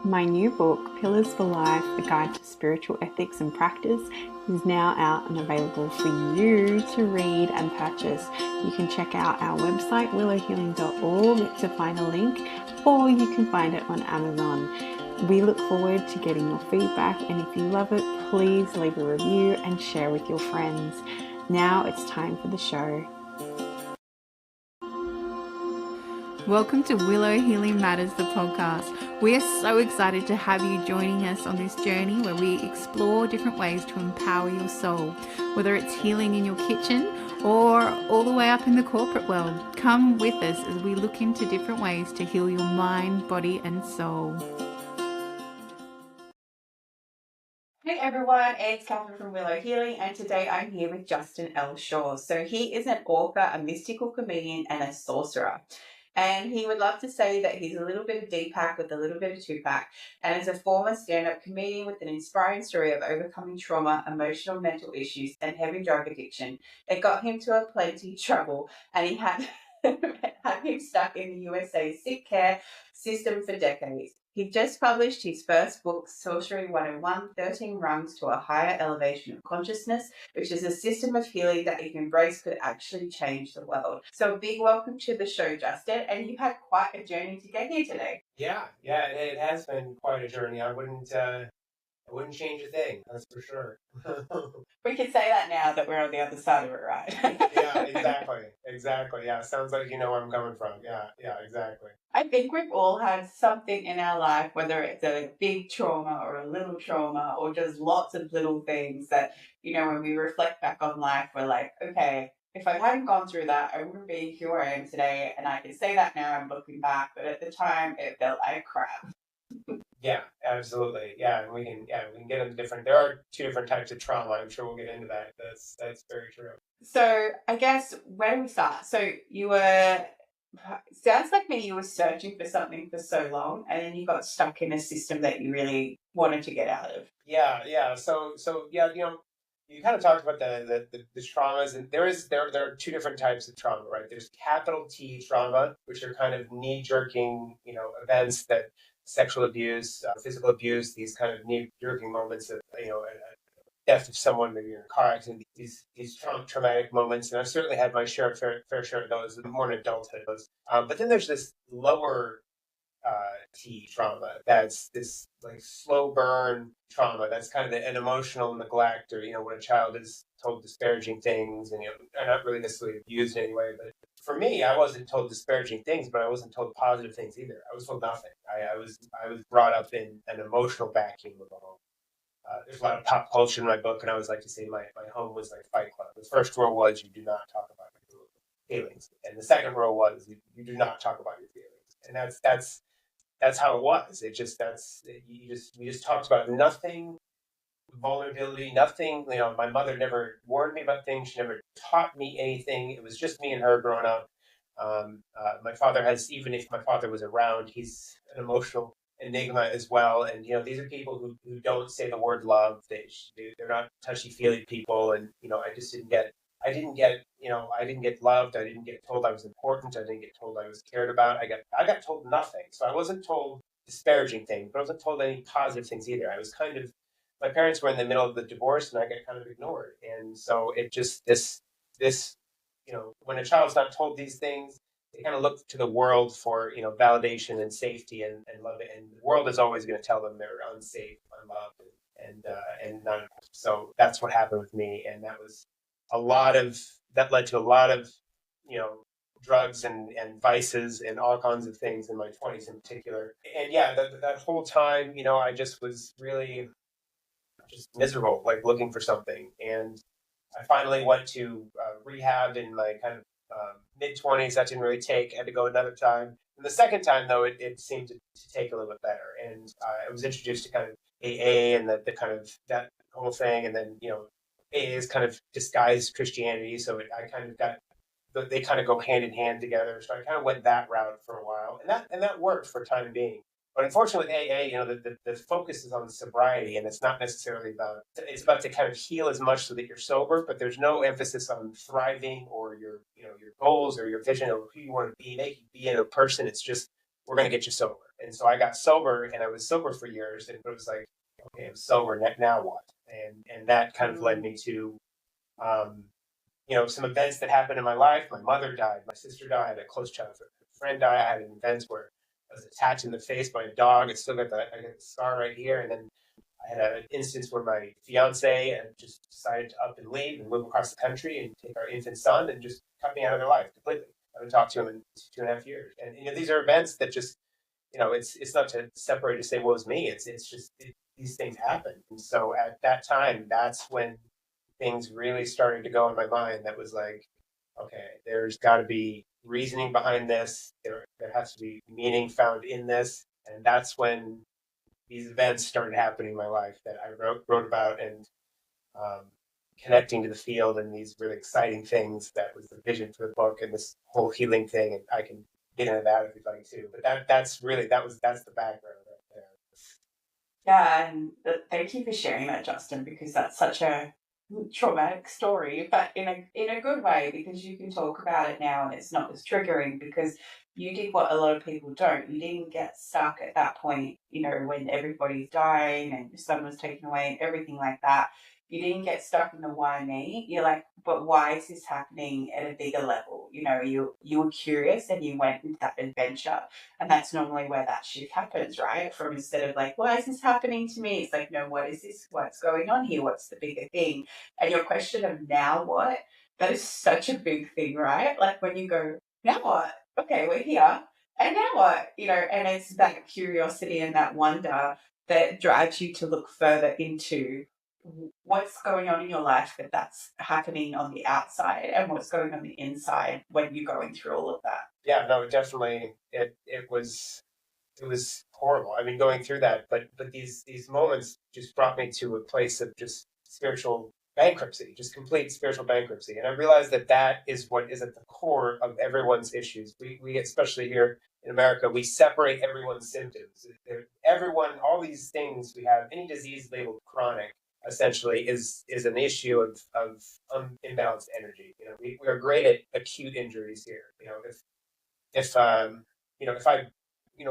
My new book, Pillars for Life, A Guide to Spiritual Ethics and Practice, is now out and available for you to read and purchase. You can check out our website, willowhealing.org, to find a link, or you can find it on Amazon. We look forward to getting your feedback, and if you love it, please leave a review and share with your friends. Now it's time for the show. Welcome to Willow Healing Matters, the podcast. We are so excited to have you joining us on this journey where we explore different ways to empower your soul, whether it's healing in your kitchen or all the way up in the corporate world. Come with us as we look into different ways to heal your mind, body, and soul. Hey everyone, it's Catherine from Willow Healing, and today I'm here with Justin L. Shaw. So he is an author, a mystical comedian, and a sorcerer. And he would love to say that he's a little bit of Deepak with a little bit of Tupac, and is a former stand-up comedian with an inspiring story of overcoming trauma, emotional mental issues, and heavy drug addiction. It got him to a plenty of trouble, and he had had him stuck in the USA's sick care system for decades. He just published his first book, Sourcery 101, 13 Rungs to a Higher Elevation of Consciousness, which is a system of healing that, if embraced, could actually change the world. So a big welcome to the show, Justin, and you've had quite a journey to get here today. Yeah, it has been quite a journey. I wouldn't change a thing, that's for sure. We can say that now that we're on the other side of it, right? Yeah, exactly. Yeah, sounds like you know where I'm coming from. Yeah, exactly. I think we've all had something in our life, whether it's a big trauma or a little trauma or just lots of little things that, when we reflect back on life, we're like, okay, if I hadn't gone through that, I wouldn't be who I am today. And I can say that now I'm looking back, but at the time it felt like crap. Yeah, absolutely. Yeah, and we can get into different. There are two different types of trauma. I'm sure we'll get into that. That's very true. So I guess where do we start? So you were, sounds like me, you were searching for something for so long, and then you got stuck in a system that you really wanted to get out of. Yeah. So yeah, you kind of talked about the traumas, and there are two different types of trauma, right? There's capital T trauma, which are kind of knee jerking, events that sexual abuse, physical abuse, these kind of knee jerking moments of, death of someone, maybe in a car accident, these traumatic moments, and I've certainly had my fair share of those, more in adulthood. But then there's this lower T trauma. That's this like slow burn trauma. That's kind of an emotional neglect, or when a child is told disparaging things, and are not really necessarily abused in any way. But for me, I wasn't told disparaging things, but I wasn't told positive things either. I was told nothing. I was brought up in an emotional vacuum of a home. There's a lot of pop culture in my book, and I always like to say my home was like Fight Club. The first rule was you do not talk about your feelings, and the second rule was you do not talk about your feelings, and that's how it was. We just talked about nothing, vulnerability, nothing. My mother never warned me about things. She never taught me anything. It was just me and her growing up. My father has, even if my father was around, he's an emotional enigma as well. And these are people who don't say the word love. They're not touchy feely people. And I didn't get loved. I didn't get told I was important. I didn't get told I was cared about. I got told nothing. So I wasn't told disparaging things, but I wasn't told any positive things either. I was kind of, my parents were in the middle of the divorce, and I got kind of ignored. And so it just this when a child's not told these things, they kind of look to the world for validation and safety and love, and the world is always going to tell them they're unsafe, unloved, and not. So that's what happened with me, and that led to a lot of drugs and vices and all kinds of things in my 20s in particular. And yeah, that whole time, I just was really just miserable, like looking for something. And I finally went to rehab in my kind of mid 20s. That didn't really take. I had to go another time. And the second time, though, it seemed to take a little bit better. And I was introduced to kind of AA and the kind of that whole thing. And then, AA is kind of disguised Christianity. So I kind of got, they kind of go hand in hand together. So I kind of went that route for a while. And that worked for time being. But unfortunately, AA, the focus is on sobriety, and it's not necessarily it's about to kind of heal as much so that you're sober, but there's no emphasis on thriving or your goals or your vision of who you want to be, make you be in a person. It's just, we're going to get you sober. And so I got sober, and I was sober for years, and it was like, okay, I'm sober, now what? And that kind of led me to, um, some events that happened in my life. My mother died, my sister died, a close childhood friend died. I had an event where I was attacked in the face by a dog. I got the scar right here. And then I had an instance where my fiance had just decided to up and leave and move across the country and take our infant son and just cut me out of their life completely. I haven't talked to him in 2.5 years. And these are events that just, it's not to separate to say, well, it was me. It's just these things happen. And so at that time, that's when things really started to go in my mind. That was like, okay, there's got to be reasoning behind this. There has to be meaning found in this. And that's when these events started happening in my life that I wrote about, and um, connecting to the field and these really exciting things. That was the vision for the book and this whole healing thing. And I can get into that if you'd like to. But that's the background right there. Yeah, and thank you for sharing that, Justin, because that's such a traumatic story, but in a good way, because you can talk about it now and it's not as triggering because you did what a lot of people don't. You didn't get stuck at that point, when everybody's dying and your son was taken away and everything like that. You didn't get stuck in the why me. You're like, but why is this happening at a bigger level? You were curious and you went into that adventure. And that's normally where that shift happens, right? From instead of like, why is this happening to me? It's like, no, what is this? What's going on here? What's the bigger thing? And your question of now what? That is such a big thing, right? Like when you go, now what? Okay, we're here. And now what? And it's that curiosity and that wonder that drives you to look further into what's going on in your life that's happening on the outside and what's going on the inside when you're going through all of that. Yeah, no, definitely. It was horrible. I mean, going through that, but these moments just brought me to a place of just spiritual bankruptcy, just complete spiritual bankruptcy. And I realized that is what is at the core of everyone's issues. We especially here in America, we separate everyone's symptoms. Everyone, all these things we have, any disease labeled chronic, essentially is an issue of imbalanced energy. We are great at acute injuries here. If I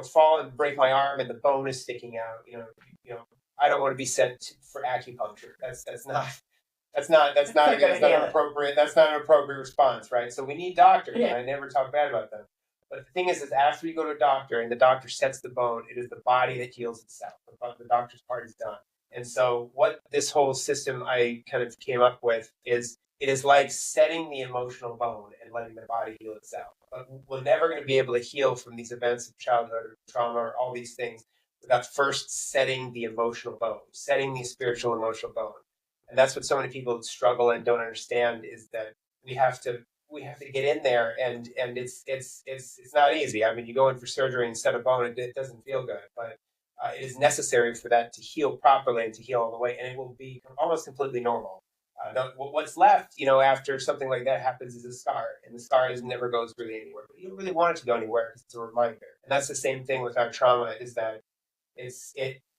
fall and break my arm and the bone is sticking out, I don't want to be sent for acupuncture. That's not an appropriate response, right? So we need doctors, and I never talk bad about them. But the thing is after you go to a doctor and the doctor sets the bone, it is the body that heals itself. The doctor's part is done. And so what this whole system I kind of came up with is, it is like setting the emotional bone and letting the body heal itself. But we're never going to be able to heal from these events of childhood or trauma or all these things without first setting the emotional bone, setting the spiritual emotional bone. And that's what so many people struggle and don't understand, is that we have to get in there, and it's not easy. I mean, you go in for surgery and set a bone, it doesn't feel good, but it is necessary for that to heal properly and to heal all the way, and it will be almost completely normal. What's left, after something like that happens, is a scar, and the scar never goes really anywhere. But you don't really want it to go anywhere because it's a reminder. And that's the same thing with our trauma, is that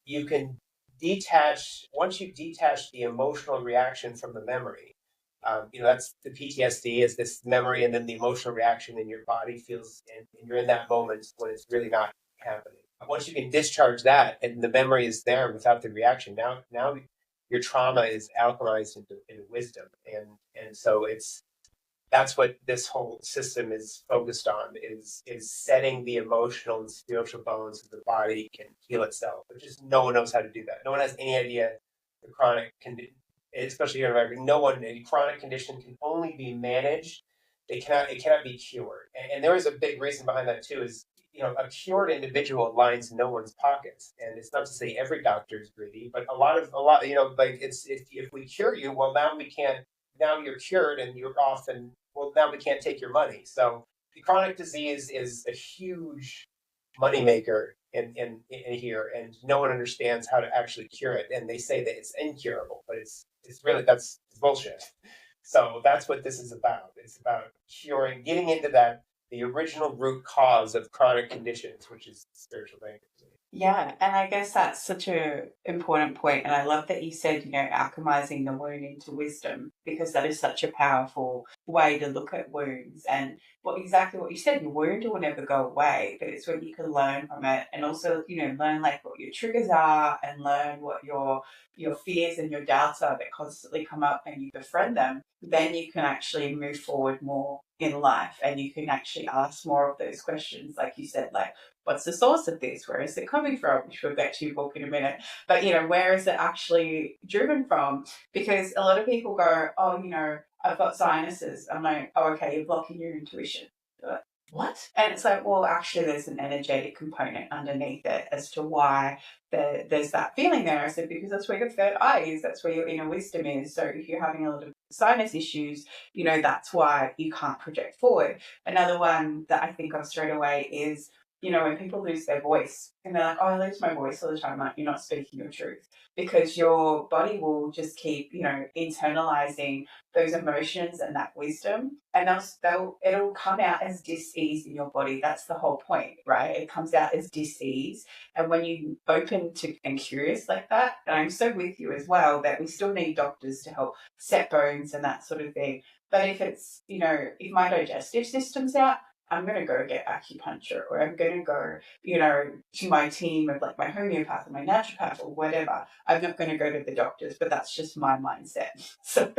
you can detach, once you detach the emotional reaction from the memory. That's the PTSD, is this memory, and then the emotional reaction in your body feels, and you're in that moment when it's really not happening. Once you can discharge that, and the memory is there without the reaction, now your trauma is alchemized into wisdom, and so that's what this whole system is focused on, is setting the emotional and spiritual bones so the body can heal itself. But just no one knows how to do that. No one has any idea the chronic condition, especially here in America. No one, a chronic condition can only be managed. It cannot be cured. And there is a big reason behind that too, is a cured individual lines no one's pockets. And it's not to say every doctor is greedy, but a lot, like it's, if we cure you, well, now you're cured and you're off, and well, now we can't take your money. So the chronic disease is a huge moneymaker in here, and no one understands how to actually cure it. And they say that it's incurable, but it's really, that's bullshit. So that's what this is about. It's about curing, getting into the original root cause of chronic conditions, which is spiritual bankruptcy. Yeah, and I guess that's such a important point. And I love that you said, alchemizing the wound into wisdom, because that is such a powerful way to look at wounds. And exactly what you said, your wound will never go away, but it's when you can learn from it and also, learn like what your triggers are and learn what your fears and your doubts are that constantly come up and you befriend them, then you can actually move forward more in life and you can actually ask more of those questions, like you said, like, what's the source of this? Where is it coming from? Which we'll get to your book in a minute. But, where is it actually driven from? Because a lot of people go, oh, I've got sinuses. I'm like, oh, okay, you're blocking your intuition. Like, what? And it's like, well, actually, there's an energetic component underneath it as to why there's that feeling there. I said, because that's where your third eye is. That's where your inner wisdom is. So if you're having a lot of sinus issues, that's why you can't project forward. Another one that I think of straight away is, when people lose their voice and they're like, oh, I lose my voice all the time, like, you're not speaking your truth because your body will just keep, internalizing those emotions and that wisdom. And it'll come out as dis-ease in your body. That's the whole point, right? It comes out as dis-ease. And when you open to and curious like that, and I'm so with you as well that we still need doctors to help set bones and that sort of thing. But if it's, if my digestive system's out, I'm going to go get acupuncture or I'm going to go, to my team of like my homeopath or my naturopath or whatever. I'm not going to go to the doctors, but that's just my mindset. So,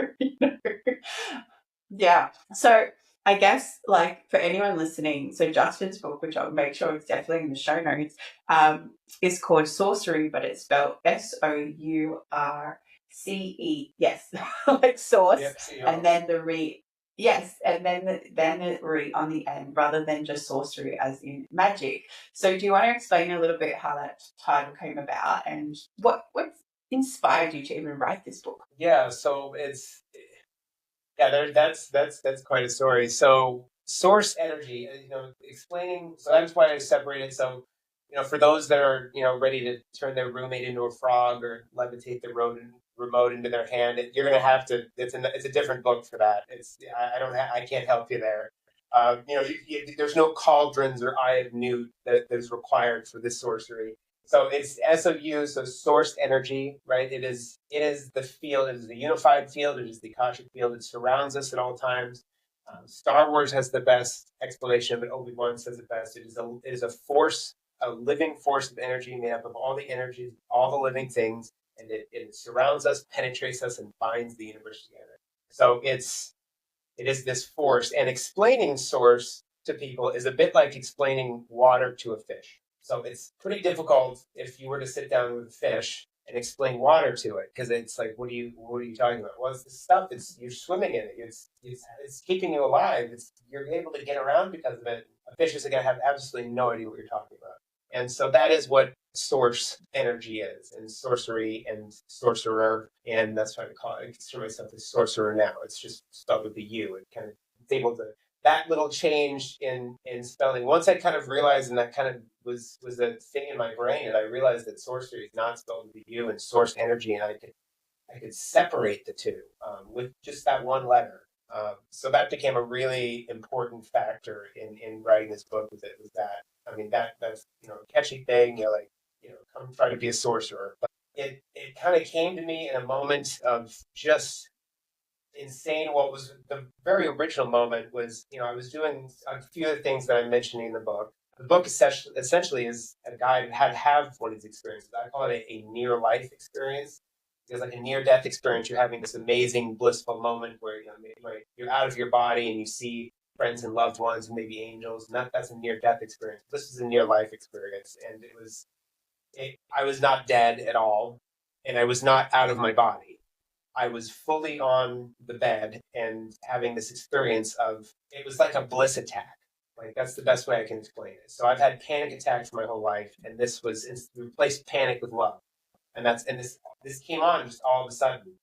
yeah. So I guess like for anyone listening, so Justin's book, which I'll make sure it's definitely in the show notes, is called Sourcery, but it's spelled Source. Yes, like source, Yep, and then the re. Yes, and then the re on the end, rather than just sorcery as in magic. So, do you want to explain a little bit how that title came about and what inspired you to even write this book? Yeah, so it's yeah, that's quite a story. So source energy, explaining. So that's why I separated. So for those that are ready to turn their roommate into a frog or levitate the remote into their hand, you're gonna have to. It's a different book for that. I don't I can't help you there. There's no cauldrons or eye of newt that is required for this sorcery. So it's SOU, so sourced energy, right? It is the field, it is the unified field, it is the Akashic field. It surrounds us at all times. Star Wars has the best explanation of it. Obi-Wan says it best. It is a force, a living force of energy made up of all the energies, all the living things, and it surrounds us, penetrates us, and binds the universe together. So it is this force, and explaining source to people is a bit like explaining water to a fish. So it's pretty difficult if you were to sit down with a fish and explain water to it, because it's like, what are you talking about? Well, it's the stuff. It's you're swimming in it. It's keeping you alive. You're able to get around because of it. A fish is going to have absolutely no idea what you're talking about. And so that is what source energy is, and sorcery and sorcerer, and that's why I consider myself a sorcerer now. It's just spelled with the U. It kind of it's able to that little change in spelling. Once I kind of realized, and that kind of was a thing in my brain, and I realized that sorcery is not spelled with the U and source energy, and I could separate the two with just that one letter. So that became a really important factor in writing this book. Was that I mean that's a catchy thing. Like come try to be a sorcerer. But it kind of came to me in a moment of just insane. What was the very original moment was I was doing a few of the things that I'm mentioning in the book. The book essentially is a guide how to have one of these experiences. I call it a near life experience. Because like a near death experience, you're having this amazing blissful moment where you're out of your body and you see friends and loved ones and maybe angels, and that's a near death experience. This is a near life experience, and I was not dead at all, and I was not out of my body. I was fully on the bed and having this experience of it was like a bliss attack. Like that's the best way I can explain it. So I've had panic attacks my whole life, and this replaced panic with love, and this came on just all of a sudden,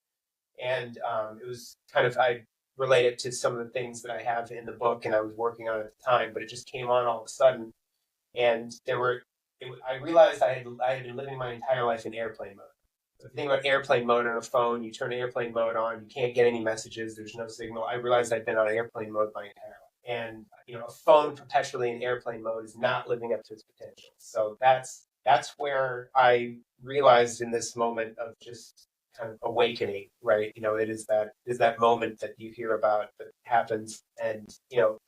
and it was kind of I relate it to some of the things that I have in the book and I was working on at the time, but it just came on all of a sudden, and I realized I had been living my entire life in airplane mode. So if you think about airplane mode on a phone, you turn airplane mode on, you can't get any messages, there's no signal. I realized I'd been on airplane mode my entire life. And a phone perpetually in airplane mode is not living up to its potential. So that's where I realized in this moment of just kind of awakening, right? It is that moment that you hear about that happens, and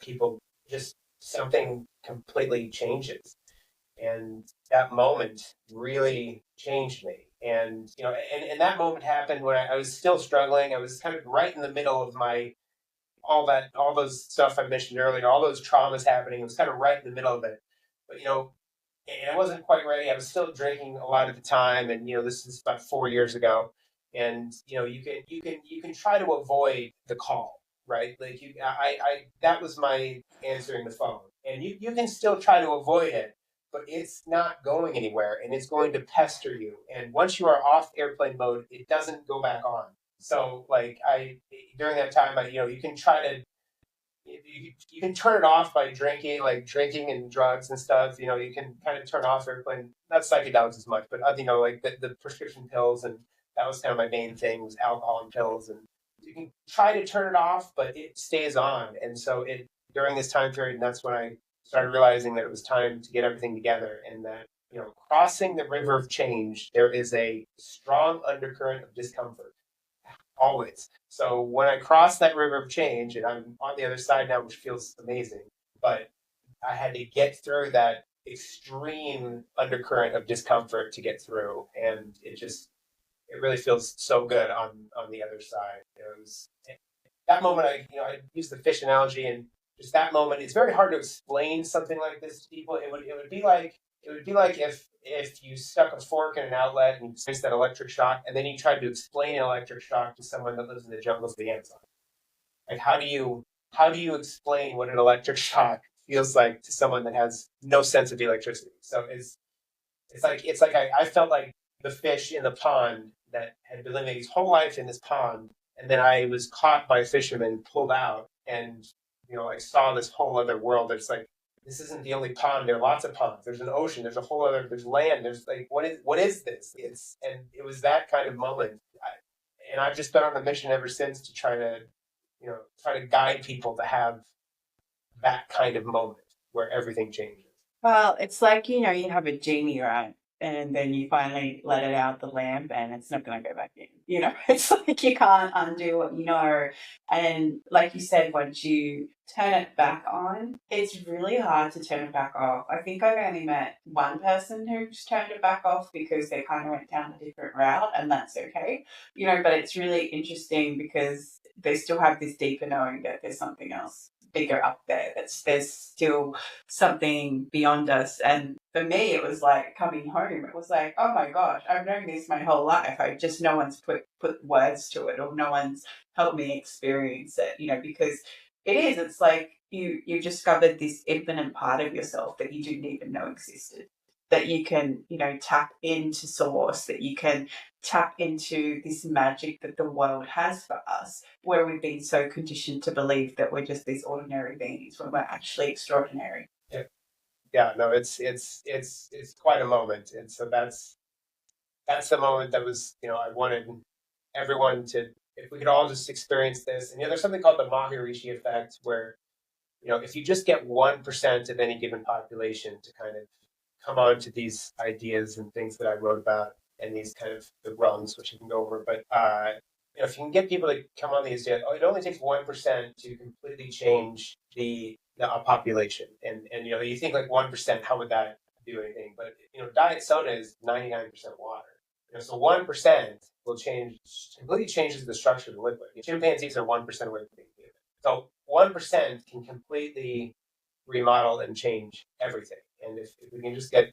people just something completely changes, and that moment really changed me. And and that moment happened when I was still struggling. I was kind of right in the middle of my all those stuff I mentioned earlier, all those traumas happening. It was kind of right in the middle of it, but and I wasn't quite ready. I was still drinking a lot at the time, and this is about 4 years ago. And you can try to avoid the call, right? Like I that was my answering the phone, and you can still try to avoid it, but it's not going anywhere, and it's going to pester you. And once you are off airplane mode, it doesn't go back on. So like I during that time, you can try to you can turn it off by drinking, like drinking and drugs and stuff. You can kind of turn off airplane, not psychedelics as much, but like the prescription pills, and that was kind of my main thing was alcohol and pills. And you can try to turn it off, but it stays on. And so it during this time period, and that's when I started realizing that it was time to get everything together, and that crossing the river of change, there is a strong undercurrent of discomfort always. So when I cross that river of change, and I'm on the other side now, which feels amazing, but I had to get through that extreme undercurrent of discomfort to get through, and it really feels so good on the other side. It was that moment. I use the fish analogy, and just that moment. It's very hard to explain something like this to people. It would be like if you stuck a fork in an outlet and you experienced that electric shock, and then you tried to explain an electric shock to someone that lives in the jungles of the Amazon. Like how do you explain what an electric shock feels like to someone that has no sense of electricity? So it's like I felt like the fish in the pond that had been living his whole life in this pond, and then I was caught by a fisherman, pulled out, and I saw this whole other world. It's like this isn't the only pond. There are lots of ponds. There's an ocean. There's a whole other. There's land. There's like what is this? And it was that kind of moment. And I've just been on a mission ever since to try to guide people to have that kind of moment where everything changes. Well, it's like, you have a genie, right? And then you finally let it out the lamp and it's not going to go back in. It's like you can't undo what you know. And like you said, once you turn it back on, it's really hard to turn it back off. I think I've only met one person who's turned it back off because they kind of went down a different route, and that's okay. But it's really interesting because they still have this deeper knowing that there's something else bigger up there. There's still something beyond us. And for me, it was like coming home. It was like, oh my gosh, I've known this my whole life. No one's put words to it, or no one's helped me experience it, because it's like you discovered this infinite part of yourself that you didn't even know existed. That you can, tap into source, that you can tap into this magic that the world has for us, where we've been so conditioned to believe that we're just these ordinary beings when we're actually extraordinary. Yeah, yeah, no, it's quite a moment, and so that's the moment that was I wanted everyone to, if we could all just experience this. And there's something called the Maharishi effect, where if you just get 1% of any given population to kind of come on to these ideas and things that I wrote about, and these kind of the rungs, which you can go over. But if you can get people to come on these ideas, it only takes 1% to completely change the population. And you think like 1%, how would that do anything? But diet soda is 99% water. So 1% will completely changes the structure of the liquid. Chimpanzees are 1% away from being human. So 1% can completely remodel and change everything. And if we can just get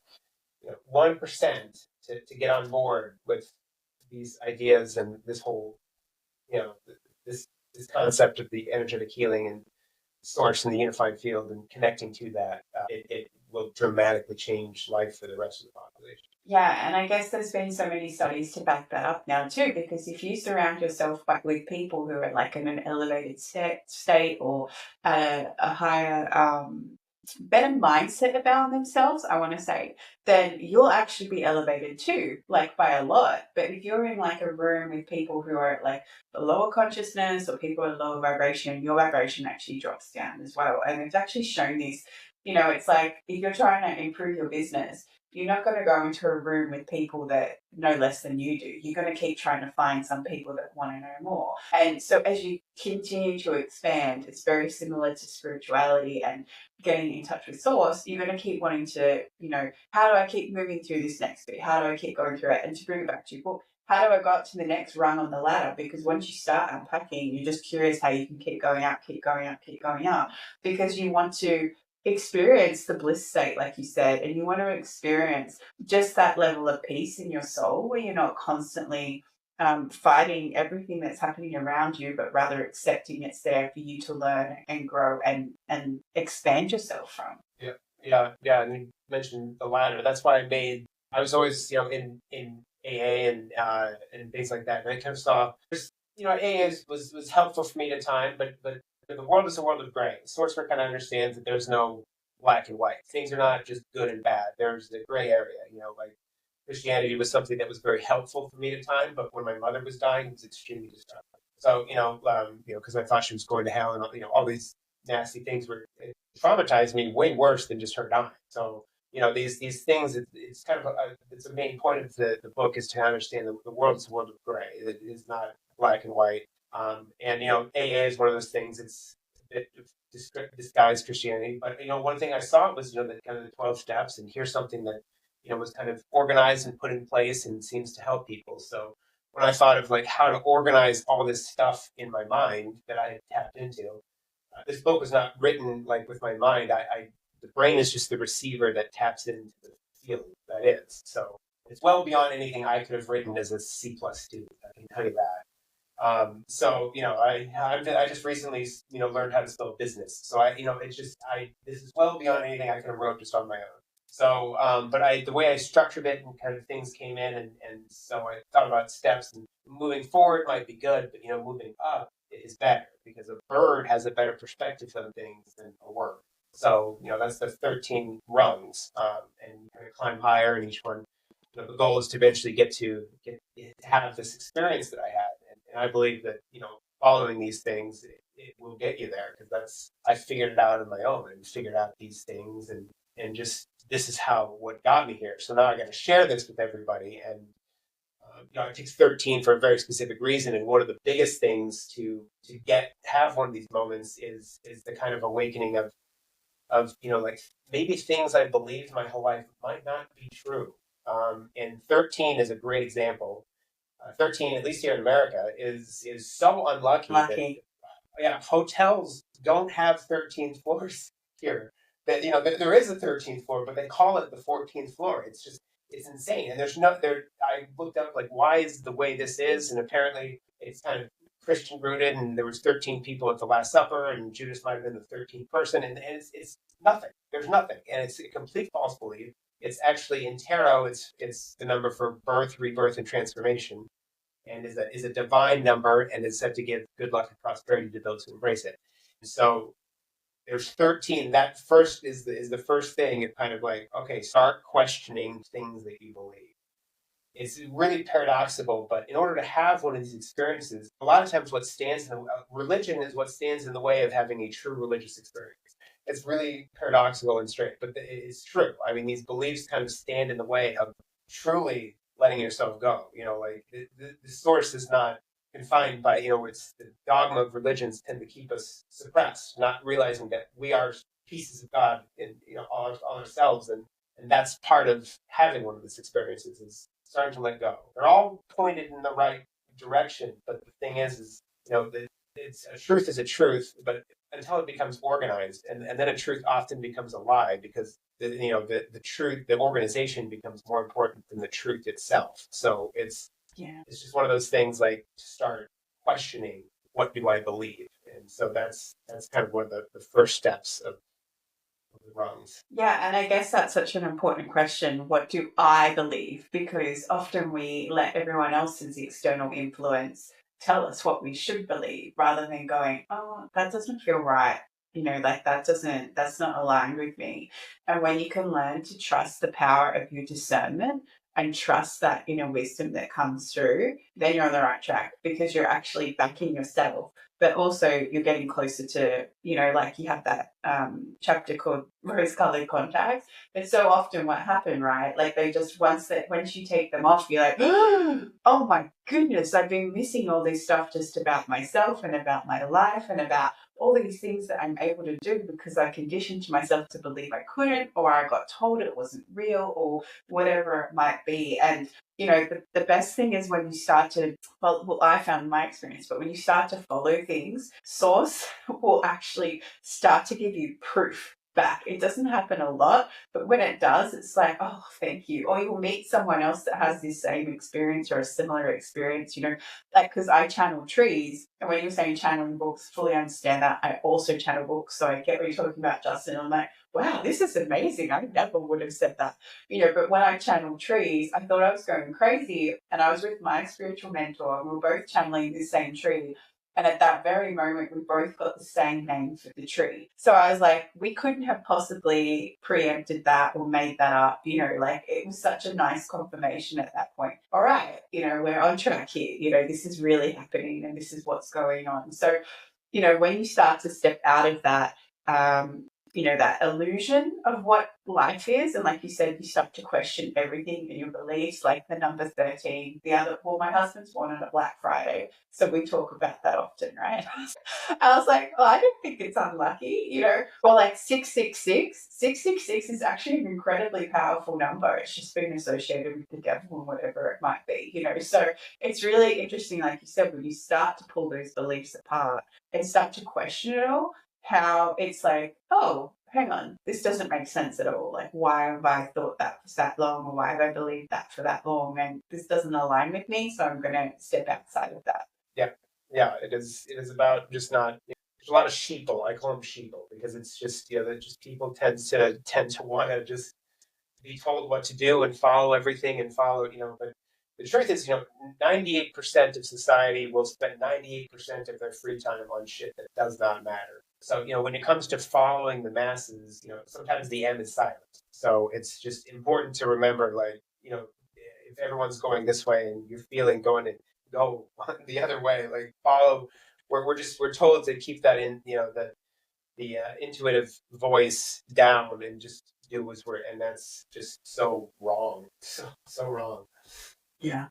1% to get on board with these ideas and this whole this concept of the energetic healing and source in the unified field and connecting to that, it will dramatically change life for the rest of the population. Yeah, and I guess there's been so many studies to back that up now too, because if you surround yourself with people who are like in an elevated state, or a higher, better mindset about themselves, I want to say, then you'll actually be elevated too, like by a lot. But if you're in like a room with people who are at like the lower consciousness, or people at lower vibration, your vibration actually drops down as well. And it's actually shown this, it's like if you're trying to improve your business, you're not going to go into a room with people that know less than you do. You're going to keep trying to find some people that want to know more. And so as you continue to expand, it's very similar to spirituality and getting in touch with source. You're going to keep wanting to, how do I keep moving through this next bit? How do I keep going through it? And to bring it back to your book, how do I got to the next rung on the ladder? Because once you start unpacking, you're just curious how you can keep going up, keep going up, keep going up, because you want to experience the bliss state, like you said, and you want to experience just that level of peace in your soul where you're not constantly fighting everything that's happening around you, but rather accepting it's there for you to learn and grow and expand yourself from. Yeah. And you mentioned the ladder. That's why I was always, in AA and things like that. And I kind of saw, AA was helpful for me at a time, but the world is a world of gray. Sorcerer kind of understands that there's no black and white. Things are not just good and bad. There's the gray area. Like Christianity was something that was very helpful for me at a time, but when my mother was dying, it was extremely destructive. So, because I thought she was going to hell, and all these nasty things it traumatized me way worse than just her dying. So, these things, it's kind of it's a main point of the book is to understand the world is a world of gray. It is not black and white. And AA is one of those things. It's a bit disguised Christianity, but one thing I saw was the kind of the 12 steps, and here's something that was kind of organized and put in place and seems to help people. So when I thought of like how to organize all this stuff in my mind that I had tapped into, this book was not written like with my mind. The brain is just the receiver that taps into the feeling that is. So it's well beyond anything I could have written as a C+ student. I can tell you that. I just recently learned how to spell business. So this is well beyond anything I could have wrote just on my own. So, but the way I structured it and kind of things came in, and so I thought about steps, and moving forward might be good, but moving up is better because a bird has a better perspective on things than a worm. So that's the 13 rungs, and you kind of climb higher, and each one. The goal is to eventually get to have this experience that I had, and I believe that following these things it will get you there, because I figured it out on my own and figured out these things, and just this is what got me here. So now I got to share this with everybody, and it takes 13 for a very specific reason. And one of the biggest things to have one of these moments is the kind of awakening of like maybe things I believed my whole life might not be true. And 13 is a great example. 13, at least here in America, is so unlucky that hotels don't have 13 floors here. That there is a 13th floor, but they call it the 14th floor. It's insane. And there's no there. I looked up like why is the way this is, and apparently it's kind of Christian rooted, and there was 13 people at the Last Supper, and Judas might have been the 13th person, and it's nothing. There's nothing, and it's a complete false belief. It's actually in tarot. It's the number for birth, rebirth, and transformation, and is a divine number, and is said to give good luck and prosperity to those who embrace it. And so there's 13. That first is the first thing. It's kind of like, okay, start questioning things that you believe. It's really paradoxical, but in order to have one of these experiences, a lot of times religion is what stands in the way of having a true religious experience. It's really paradoxical and strange, but it's true. I mean, these beliefs kind of stand in the way of truly letting yourself go. Like the source is not confined by, it's the dogma of religions tend to keep us suppressed, not realizing that we are pieces of God in, all ourselves. And that's part of having one of these experiences is starting to let go. They're all pointed in the right direction, but the thing is it's a truth is a truth, but until it becomes organized, and then a truth often becomes a lie because the truth, the organization becomes more important than the truth itself. So it's just one of those things like to start questioning what do I believe, and so that's kind of one of the first steps of the rungs. Yeah, and I guess that's such an important question. What do I believe? Because often we let everyone else's external influence tell us what we should believe rather than going, oh, that doesn't feel right. Like that's not aligned with me. And when you can learn to trust the power of your discernment and trust that inner wisdom that comes through, then you're on the right track because you're actually backing yourself but also you're getting closer to, like you have that chapter called rose-colored contacts. But so often what happened, right? Like they just, once you take them off, you're like, oh my goodness, I've been missing all this stuff just about myself and about my life and about all these things that I'm able to do because I conditioned myself to believe I couldn't, or I got told it wasn't real, or whatever it might be. And the best thing is when you start to, well, I found in my experience, but when you start to follow things, Source will actually start to give you proof back. It doesn't happen a lot, but when it does, it's like, oh, thank you. Or you'll meet someone else that has this same experience or a similar experience, like, because I channel trees. And when you're saying channeling books, fully understand that. I also channel books. So I get what you're talking about, Justin. I'm like, wow, this is amazing. I never would have said that. But when I channeled trees, I thought I was going crazy. And I was with my spiritual mentor, and we were both channeling the same tree. And at that very moment, we both got the same name for the tree. So I was like, we couldn't have possibly preempted that or made that up. Like it was such a nice confirmation at that point. All right, we're on track here. This is really happening and this is what's going on. So, when you start to step out of that, that illusion of what life is. And like you said, you start to question everything in your beliefs, like the number 13. My husband's born on a Black Friday. So we talk about that often, right? I was like, oh, I don't think it's unlucky, Or like 666. 666 is actually an incredibly powerful number. It's just been associated with the devil and whatever it might be, So it's really interesting, like you said, when you start to pull those beliefs apart and start to question it all, how it's like, oh, hang on, this doesn't make sense at all. Like, why have I thought that for that long, or why have I believed that for that long? And this doesn't align with me, so I'm going to step outside of that. Yeah, it is. It is about just not. There's a lot of sheeple. I call them sheeple because it's just that just people tend to want to just be told what to do and follow everything and follow. But the truth is, 98% of society will spend 98% of their free time on shit that does not matter. So, when it comes to following the masses, sometimes the M is silent. So it's just important to remember, like, if everyone's going this way and you're feeling going to go the other way, like follow. We're told to keep that in, the intuitive voice down and just do what's we're, and that's just so wrong, so wrong. Yeah.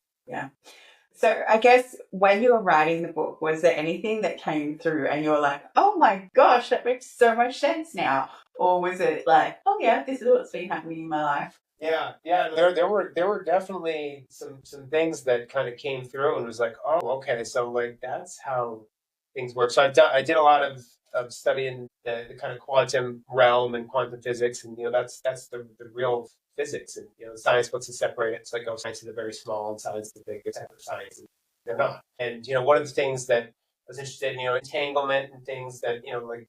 So I guess when you were writing the book, was there anything that came through and you were like, oh my gosh, that makes so much sense now? Or was it like, oh yeah, this is what's been happening in my life? Yeah. There were definitely some things that kind of came through and was like, oh, okay, so like that's how things work. So I did a lot of studying the kind of quantum realm and quantum physics, and that's the real physics, and science wants to separate it. It's like, oh, science is a very small and science is the big, it's separate science, and they're not. And one of the things that I was interested in, entanglement and things that like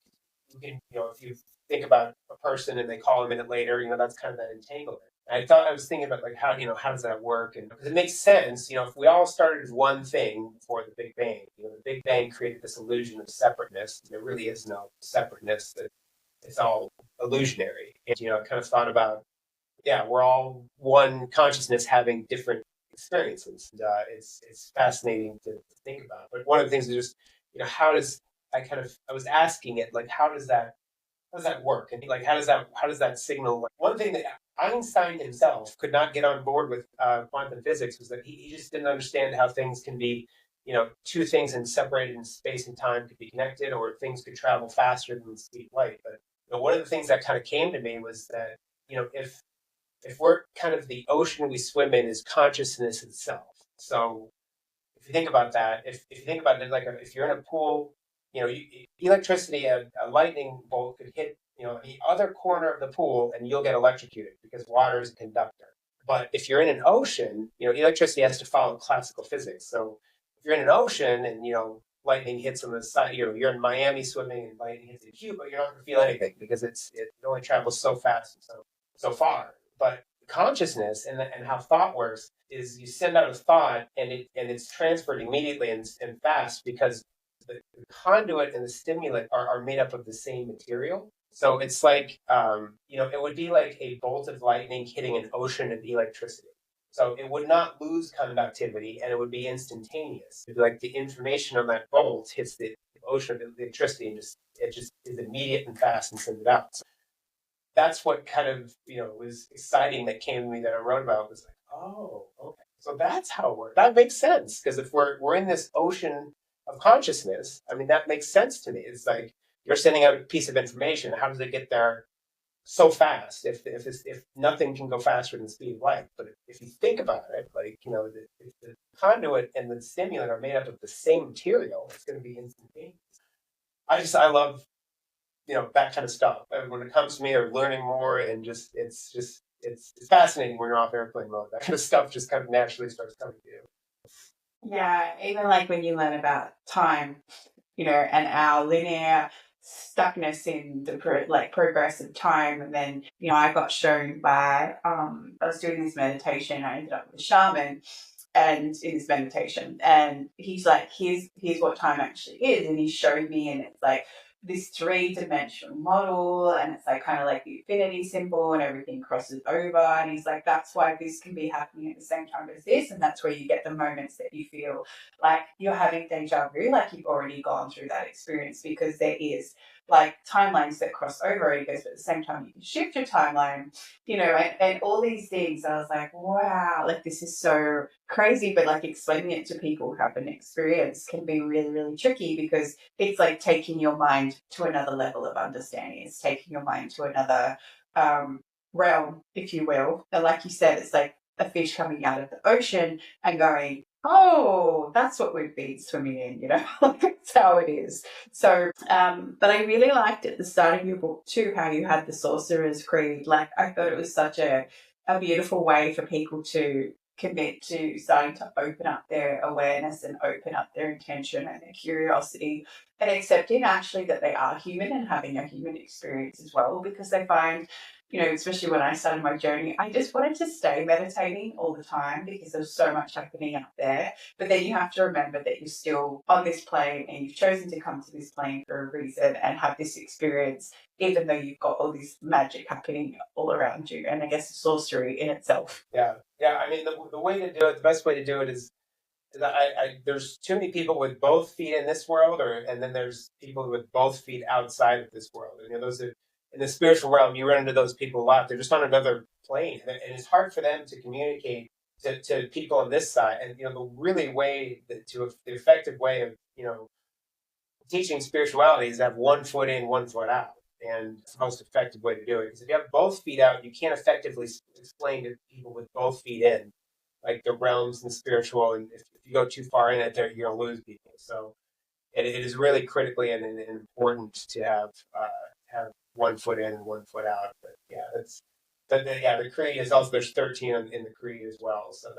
you can, if you think about a person and they call a minute later, that's kind of that entanglement. I was thinking about like how does that work, and because it makes sense, if we all started as one thing before the Big Bang, the Big Bang created this illusion of separateness. There really is no separateness; that it's all illusionary. And I kind of thought about, yeah, we're all one consciousness having different experiences. And, it's fascinating to think about. But one of the things is just how does I was asking it, like, how does that work? And like, how does that signal? Like, one thing that Einstein himself could not get on board with quantum physics was that he just didn't understand how things can be, two things and separated in space and time could be connected, or things could travel faster than the speed of light. But one of the things that kind of came to me was that if we're kind of the ocean we swim in is consciousness itself. So if you think about that, if you think about it, like if you're in a pool, electricity, a lightning bolt could hit, the other corner of the pool and you'll get electrocuted because water is a conductor. But if you're in an ocean, electricity has to follow classical physics. So if you're in an ocean and, lightning hits on the side, you're in Miami swimming and lightning hits in Cuba, you're not going to feel anything because it only travels so fast and so far. But consciousness and how thought works is you send out a thought and it's transferred immediately and fast because the conduit and the stimulant are made up of the same material. So it's like, it would be like a bolt of lightning hitting an ocean of electricity. So it would not lose conductivity and it would be instantaneous. It'd be like the information on that bolt hits the ocean of electricity, and it just is immediate and fast and sends it out. So that's what kind of was exciting that came to me that I wrote about was like, oh, okay, so that's how it works. That makes sense because if we're in this ocean of consciousness, I mean that makes sense to me. It's like you're sending out a piece of information. How does it get there so fast if nothing can go faster than the speed of light? But if you think about it, like if the conduit and the stimulant are made up of the same material, it's going to be instantaneous. I love that kind of stuff. And when it comes to me, or learning more, and it's fascinating when you're off airplane mode. That kind of stuff just kind of naturally starts coming to you. Yeah, even like when you learn about time, and our linear stuckness in the progress of time. And then, I got shown by, I was doing this meditation. I ended up with a shaman and in this meditation, and he's like, here's what time actually is. And he showed me, and it's like this three-dimensional model, and it's like kind of like the infinity symbol, and everything crosses over. And he's like, that's why this can be happening at the same time as this, and that's where you get the moments that you feel like you're having deja vu, like you've already gone through that experience, because there is like timelines that cross over. He goes, but at the same time you can shift your timeline, and all these things. I was like, wow, like this is so crazy. But like explaining it to people who have an experience can be really, really tricky, because it's like taking your mind to another level of understanding. It's taking your mind to another realm, if you will. And like you said, it's like a fish coming out of the ocean and going, oh, that's what we've been swimming in, like that's how it is. So, but I really liked at the start of your book too, how you had the Sorcerer's Creed. Like, I thought it was such a beautiful way for people to commit to starting to open up their awareness and open up their intention and their curiosity, and accepting actually that they are human and having a human experience as well, because they find, especially when I started my journey, I just wanted to stay meditating all the time because there's so much happening out there. But then you have to remember that you're still on this plane, and you've chosen to come to this plane for a reason and have this experience, even though you've got all this magic happening all around you. And I guess the sorcery in itself. Yeah, yeah. I mean, the way to do it, the best way to do it is there's too many people with both feet in this world, and then there's people with both feet outside of this world. And those are in the spiritual realm. You run into those people a lot. They're just on another plane, and it's hard for them to communicate to people on this side. And the really the effective way of teaching spirituality is to have one foot in, one foot out. And it's the most effective way to do it. Because if you have both feet out, you can't effectively explain to people with both feet in, like the realms and the spiritual. And if you go too far in it, you're going to lose people. So it is really critically and important to have one foot in and one foot out. But yeah, the creed is also, there's 13 in the creed as well. So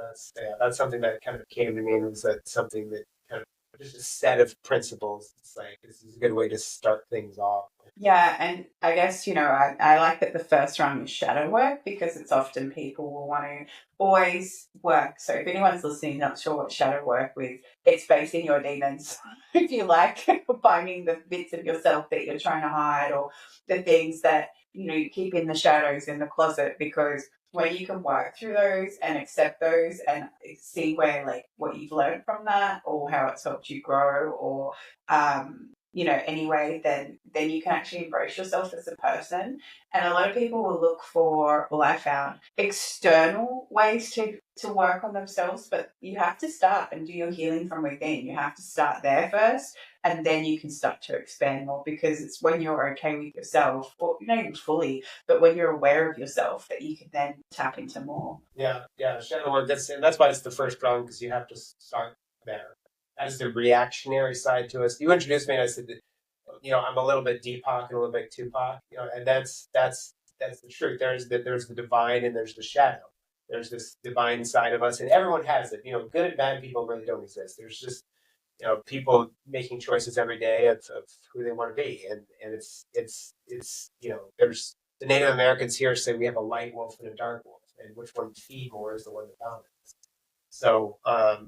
that's something that kind of came to me, and was that something that kind of just a set of principles. It's like this is a good way to start things off. Yeah, and I guess, I like that the first rung is shadow work, because it's often people will want to always work. So if anyone's listening, not sure what shadow work with, it's facing your demons, if you like, finding the bits of yourself that you're trying to hide, or the things that, you keep in the shadows in the closet, because when you can work through those and accept those and see where, like, what you've learned from that, or how it's helped you grow, or anyway, then you can actually embrace yourself as a person. And a lot of people will look for, well, I found external ways to work on themselves, but you have to start and do your healing from within. You have to start there first, and then you can start to expand more, because it's when you're okay with yourself, or not even fully, but when you're aware of yourself, that you can then tap into more. Yeah, shadow work. That's why it's the first rung, because you have to start there. As the reactionary side to us. You introduced me, and I said that, I'm a little bit Deepak and a little bit Tupac, and that's the truth. There's the divine and there's the shadow. There's this divine side of us, and everyone has it. Good and bad people really don't exist. There's just people making choices every day of who they want to be, and it's there's the Native Americans here say we have a light wolf and a dark wolf, and which one to feed more is the one that dominates. So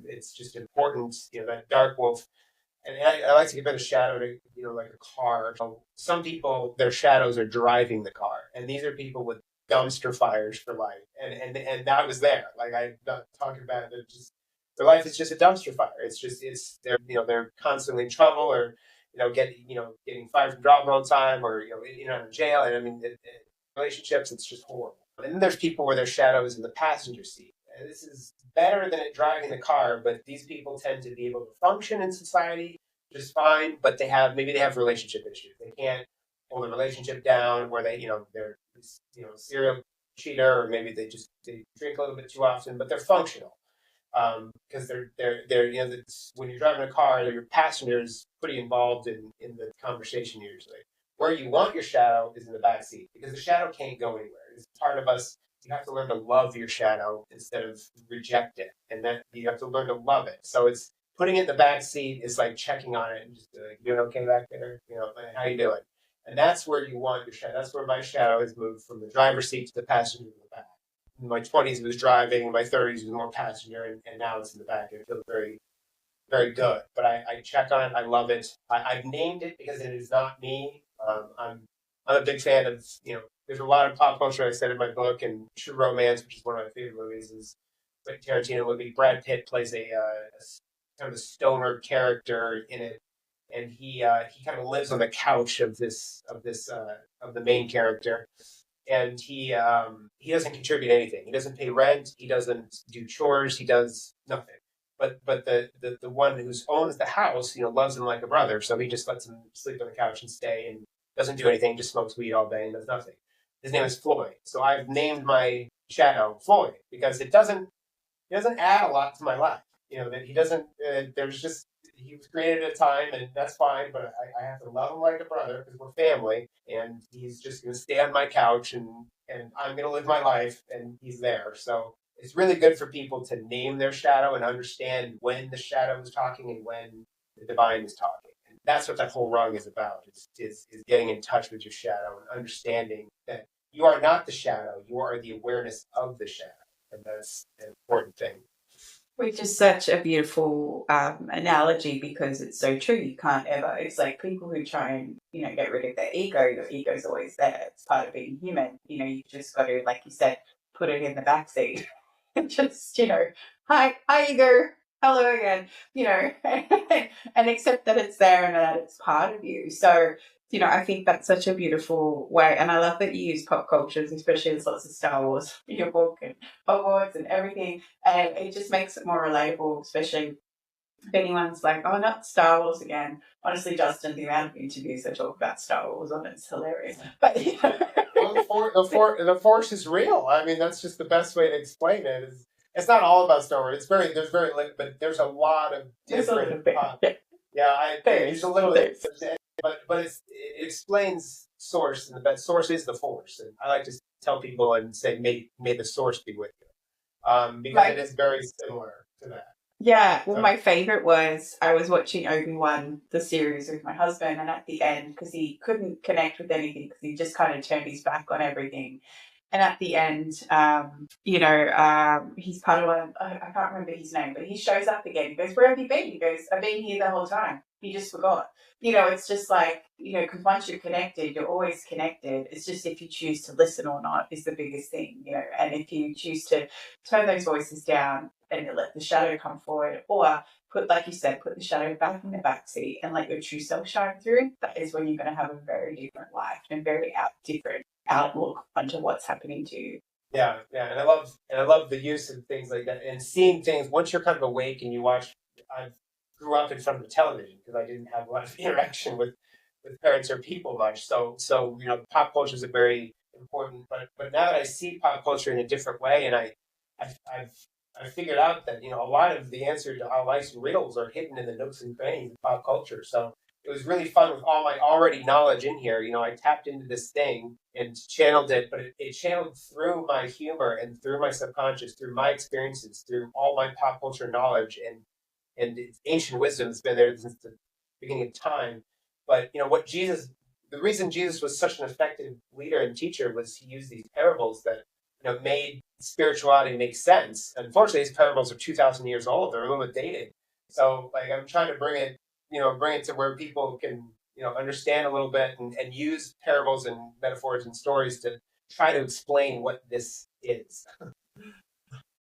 it's just important, that dark wolf. And I like to compare the shadow to, like a car. So some people, their shadows are driving the car, and these are people with dumpster fires for life. And that was there. Like, I'm not talking about it, just their life is just a dumpster fire. They're constantly in trouble, or getting fired from job all the time, or in jail. And I mean, relationships, it's just horrible. And then there's people where their shadow is in the passenger seat. And this is better than it driving the car, but these people tend to be able to function in society just fine. But maybe they have relationship issues. They can't hold a relationship down, where they're serial cheater, or maybe they drink a little bit too often, but they're functional. Because when you're driving a car, your passenger is pretty involved in the conversation usually. Where you want your shadow is in the back seat, because the shadow can't go anywhere. It's part of us. You have to learn to love your shadow instead of reject it, and then you have to learn to love it. So it's putting it in the back seat is like checking on it and just like, doing okay back there, how you doing? And that's where you want your shadow. That's where my shadow has moved from the driver's seat to the passenger to the back. In my 20s, it was driving. In my 30s, it was more passenger, and now it's in the back. It feels very, very good. But I check on it. I love it. I've named it because it is not me. I'm a big fan of, there's a lot of pop culture I said in my book, and True Romance, which is one of my favorite movies, is like Tarantino movie. Brad Pitt plays a kind of a stoner character in it, and he kind of lives on the couch of the main character, and he doesn't contribute anything. He doesn't pay rent. He doesn't do chores. He does nothing. But the one who owns the house, loves him like a brother. So he just lets him sleep on the couch and stay, and doesn't do anything. Just smokes weed all day and does nothing. His name is Floyd. So I've named my shadow Floyd because it doesn't add a lot to my life. That he doesn't. There's just he was created at a time, and that's fine. But I have to love him like a brother because we're family, and he's just going to stay on my couch, and I'm going to live my life, and he's there. So it's really good for people to name their shadow and understand when the shadow is talking and when the divine is talking. And that's what that whole rung is about. Is getting in touch with your shadow and understanding that you are not the shadow. You are the awareness of the shadow, and that's an important thing. Which is such a beautiful analogy because it's so true. You can't ever. It's like people who try and get rid of their ego. Your ego's always there. It's part of being human. You just got to, like you said, put it in the back seat and just hi ego, hello again. And accept that it's there and that it's part of you. So I think that's such a beautiful way. And I love that you use pop cultures, especially there's lots of Star Wars in your book and Hogwarts and everything. And it just makes it more relatable, especially if anyone's like, oh, not Star Wars again. Honestly, Justin, the amount of interviews I talk about Star Wars on it's hilarious. But well, the force is real. I mean, that's just the best way to explain it. It's not all about Star Wars. But there's a lot of different. There's a little bit, but it explains source, and the best source is the force. And I like to tell people and say, may the source be with you, because it is very similar to that. Yeah, well, my favorite was I was watching Obi-Wan, the series, with my husband, and at the end, because he couldn't connect with anything, because he just kind of turned his back on everything. And at the end, he's part of I can't remember his name, but he shows up again. He goes, where have you been? He goes, I've been here the whole time. You just forgot. It's just like, because once you're connected, you're always connected. It's just if you choose to listen or not is the biggest thing, and if you choose to turn those voices down and let the shadow come forward, or like you said, put the shadow back in the back seat and let your true self shine through, that is when you're going to have a very different life and very different outlook onto what's happening to you. Yeah, and I love the use of things like that and seeing things once you're kind of awake and you watch. I grew up in front of the television because I didn't have a lot of interaction with parents or people much. So pop culture is a very important. But now that I see pop culture in a different way, and I've figured out that a lot of the answer to our life's riddles are hidden in the nooks and crannies of pop culture. So it was really fun with all my already knowledge in here. I tapped into this thing and channeled it, but it channeled through my humor and through my subconscious, through my experiences, through all my pop culture knowledge and ancient wisdom that's been there since the beginning of time. But the reason Jesus was such an effective leader and teacher was he used these parables that made spirituality make sense. Unfortunately, these parables are 2,000 years old; they're a little bit dated. So, I'm trying to bring it to where people can understand a little bit and use parables and metaphors and stories to try to explain what this is.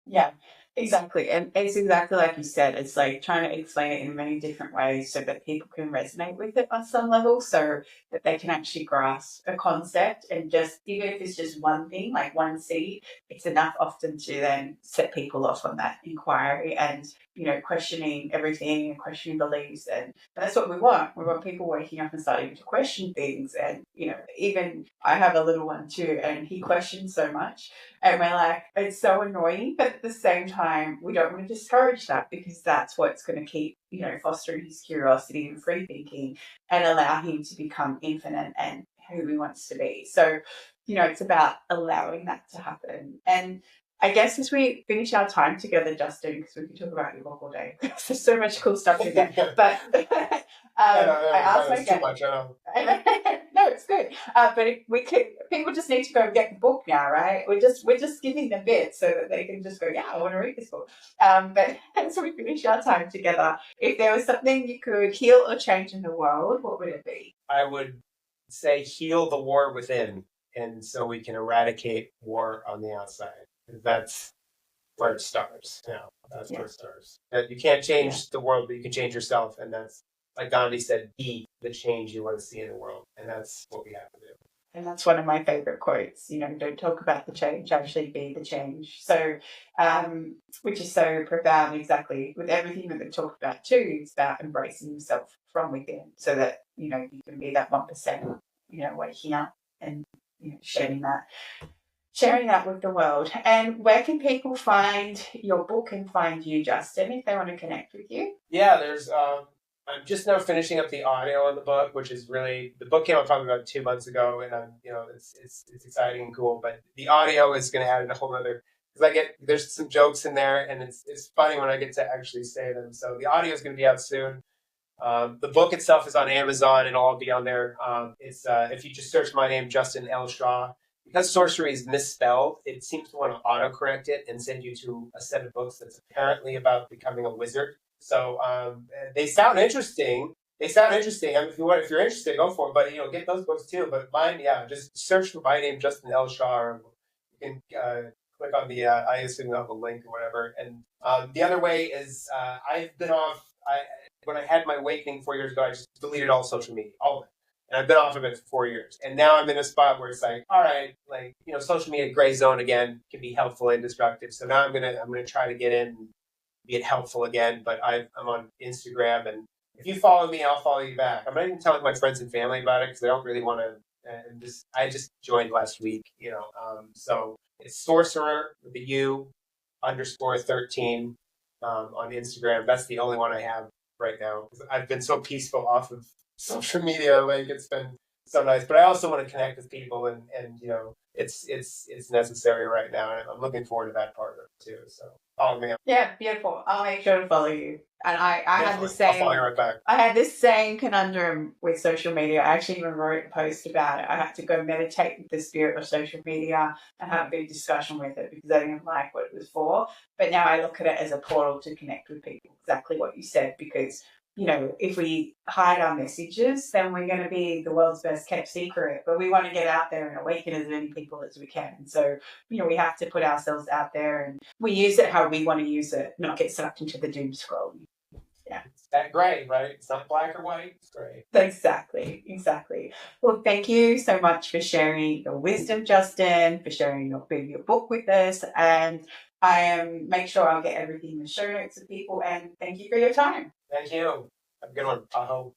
Yeah. Exactly. And it's exactly like you said. It's like trying to explain it in many different ways so that people can resonate with it on some level so that they can actually grasp a concept and just, even if it's just one thing, like one seed, it's enough often to then set people off on that inquiry and, questioning everything and questioning beliefs. And that's what we want. We want people waking up and starting to question things. And, even I have a little one too, and he questions so much. And we're like, it's so annoying, but at the same time, we don't want to discourage that because that's what's going to keep, fostering his curiosity and free thinking and allow him to become infinite and who he wants to be. So, it's about allowing that to happen. And I guess as we finish our time together, Justin, because we can talk about your book all day, there's so much cool stuff in there. But I asked my too much. I know. No, it's good. But if we could, people just need to go and get the book now, right? We're just giving them bits so that they can just go, yeah, I want to read this book. But as we finish our time together, if there was something you could heal or change in the world, what would it be? I would say heal the war within, and so we can eradicate war on the outside. That's where it starts. That's where it starts. You can't change the world, but you can change yourself, and that's, like Gandhi said, be the change you want to see in the world, and that's what we have to do. And that's one of my favorite quotes. Don't talk about the change, actually be the change. So, which is so profound. Exactly, with everything that we talked about too, it's about embracing yourself from within, so that you can be that 1%. Waking up and sharing that with the world. And where can people find your book and find you, Justin, if they want to connect with you? Yeah, there's. I'm just now finishing up the audio on the book, which is really, the book came out probably about 2 months ago, and I'm, it's exciting and cool. But the audio is going to add a whole other, because there's some jokes in there, and it's funny when I get to actually say them. So the audio is going to be out soon. The book itself is on Amazon, and it'll all be on there. It's if you just search my name, Justin L. Shaw. Because Sourcery is misspelled, it seems to want to autocorrect it and send you to a set of books that's apparently about becoming a wizard. So they sound interesting. I mean, if you're interested, go for it. But get those books too. But mine, just search for my name, Justin L. Shaw. Or you can click on the I assume they'll have a link or whatever. And the other way is I've been off. When I had my awakening 4 years ago, I just deleted all social media, all of it. And I've been off of it for 4 years. And now I'm in a spot where it's like, all right, social media gray zone again can be helpful and destructive. So now I'm gonna try to get in and be helpful again. But I'm on Instagram, and if you follow me, I'll follow you back. I'm not even telling my friends and family about it because they don't really want to. I just joined last week, So it's Sourcerer with the U _13 on Instagram. That's the only one I have right now. I've been so peaceful off of social media, like it's been so nice. But I also want to connect with people, and it's necessary right now, and I'm looking forward to that part of it too. So follow me. Yeah, beautiful. I'll make sure to follow you. And I had the same. I'll follow you right back. I had this same conundrum with social media. I actually even wrote a post about it. I had to go meditate with the spirit of social media and have a big discussion with it because I didn't like what it was for. But now I look at it as a portal to connect with people. Exactly what you said, because if we hide our messages, then we're going to be the world's best kept secret. But we want to get out there and awaken as many people as we can. So, we have to put ourselves out there, and we use it how we want to use it, not get sucked into the doom scrolling. Yeah. It's that gray, right? It's not black or white, it's gray. Exactly. Well, thank you so much for sharing your wisdom, Justin, for sharing your book with us. And I make sure I'll get everything in the show notes of people. And thank you for your time. Thank you. Have a good one. Tahoe.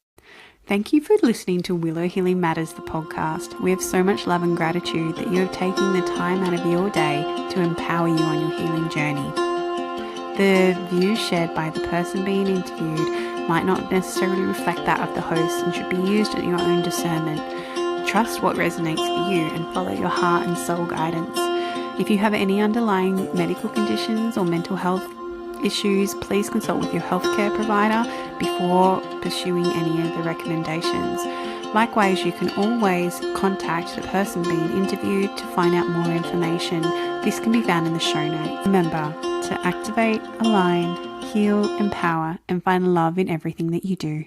Thank you for listening to Willow Healing Matters, the podcast. We have so much love and gratitude that you have taken the time out of your day to empower you on your healing journey. The views shared by the person being interviewed might not necessarily reflect that of the host and should be used at your own discernment. Trust what resonates for you and follow your heart and soul guidance. If you have any underlying medical conditions or mental health issues, please consult with your healthcare provider before pursuing any of the recommendations. Likewise, you can always contact the person being interviewed to find out more information. This can be found in the show notes. Remember to activate, align, heal, empower, and find love in everything that you do.